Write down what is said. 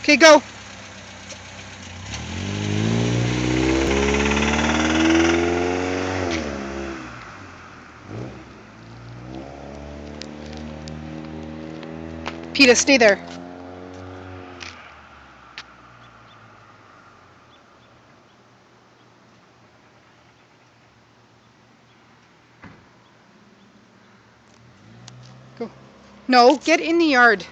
Okay, go. Peta, stay there. Go. No, get in the yard.